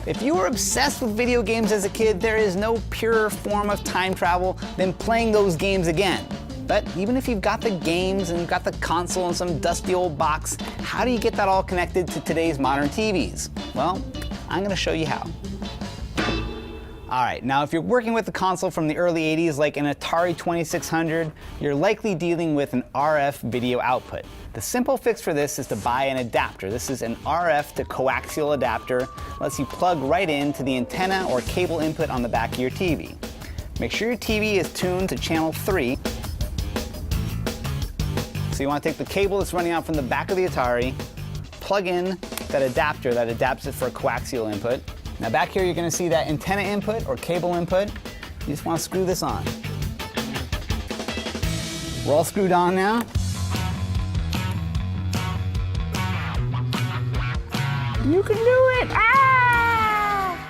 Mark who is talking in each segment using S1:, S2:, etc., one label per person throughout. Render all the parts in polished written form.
S1: If you were obsessed with video games as a kid, there is no purer form of time travel than playing those games again. But even if you've got the games and you've got the console in some dusty old box, how do you get that all connected to today's modern TVs? Well, I'm going to show you how. Alright, now if you're working with a console from the early 80s like an Atari 2600, you're likely dealing with an RF video output. The simple fix for this is to buy an adapter. This is an RF to coaxial adapter. Lets you plug right into the antenna or cable input on the back of your TV. Make sure your TV is tuned to channel 3. So you want to take the cable that's running out from the back of the Atari, plug in that adapter that adapts it for a coaxial input. Now back here you're going to see that antenna input or cable input. You just want to screw this on. We're all screwed on now. You can do it! Ah!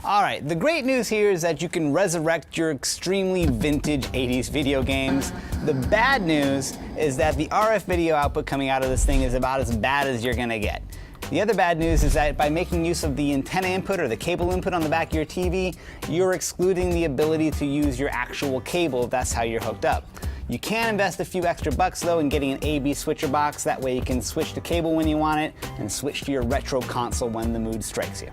S1: Alright, the great news here is that you can resurrect your extremely vintage 80s video games. The bad news is that the RF video output coming out of this thing is about as bad as you're going to get. The other bad news is that by making use of the antenna input or the cable input on the back of your TV, you're excluding the ability to use your actual cable if that's how you're hooked up. You can invest a few extra bucks though in getting an AB switcher box. That way you can switch to cable when you want it and switch to your retro console when the mood strikes you.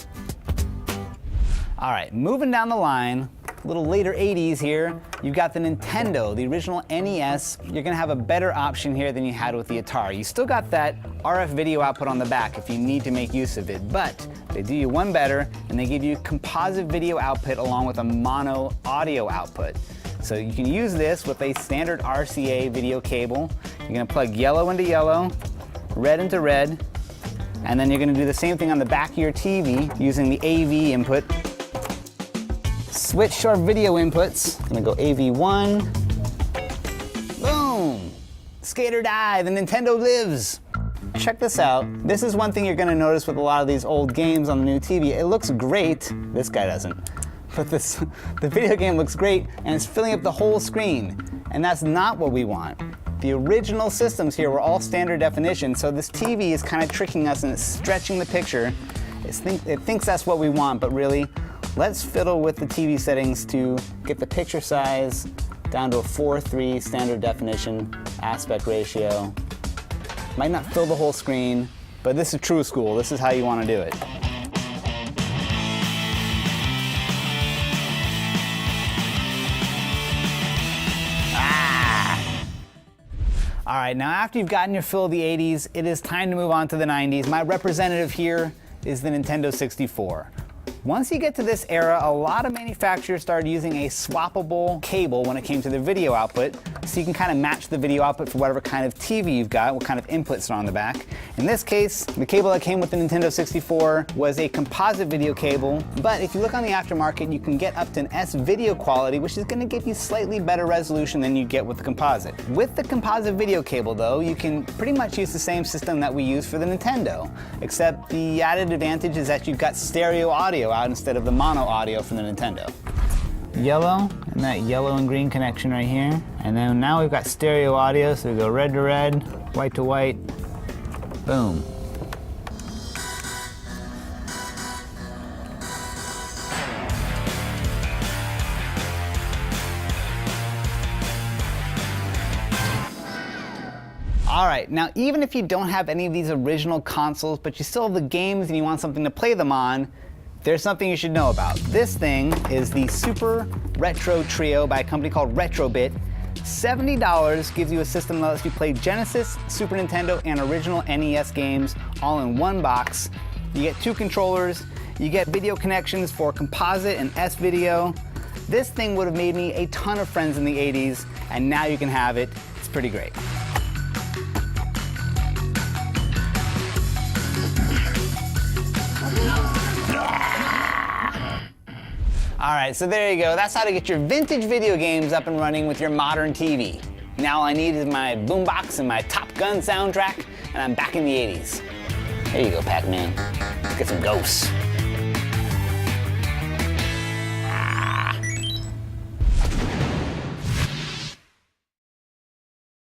S1: Alright, moving down the line, a little later 80s here, you've got the Nintendo, the original NES. You're going to have a better option here than you had with the Atari. You still got that RF video output on the back if you need to make use of it, but they do you one better and they give you composite video output along with a mono audio output. So you can use this with a standard RCA video cable. You're going to plug yellow into yellow, red into red, and then you're going to do the same thing on the back of your TV using the AV input. Switch our video inputs. I'm gonna go AV1. Boom! Skate or die, the Nintendo lives. Check this out. This is one thing you're gonna notice with a lot of these old games on the new TV. It looks great. This guy doesn't. But the video game looks great and it's filling up the whole screen. And that's not what we want. The original systems here were all standard definition, so this TV is kind of tricking us and it's stretching the picture. It thinks that's what we want, but really, let's fiddle with the TV settings to get the picture size down to a 4:3 standard definition aspect ratio. Might not fill the whole screen, but this is true school. This is how you want to do it. All right, now after you've gotten your fill of the 80s, it is time to move on to the 90s. My representative here is the Nintendo 64. Once you get to this era, a lot of manufacturers started using a swappable cable when it came to the video output, so you can kind of match the video output for whatever kind of TV you've got, what kind of inputs are on the back. In this case, the cable that came with the Nintendo 64 was a composite video cable, but if you look on the aftermarket, you can get up to an S-video quality, which is going to give you slightly better resolution than you get with the composite. With the composite video cable though, you can pretty much use the same system that we use for the Nintendo, except the added advantage is that you've got stereo audio out instead of the mono audio from the Nintendo. Yellow, and that yellow and green connection right here. And then now we've got stereo audio, so we go red to red, white to white, boom. Alright, now even if you don't have any of these original consoles, but you still have the games and you want something to play them on, there's something you should know about. This thing is the Super Retro Trio by a company called Retrobit. $70 gives you a system that lets you play Genesis, Super Nintendo, and original NES games all in one box. You get 2 controllers, you get video connections for composite and S-video. This thing would have made me a ton of friends in the 80s, and now you can have it. It's pretty great. Alright, so there you go. That's how to get your vintage video games up and running with your modern TV. Now all I need is my boombox and my Top Gun soundtrack, and I'm back in the 80s. There you go, Pac-Man. Let's get some ghosts.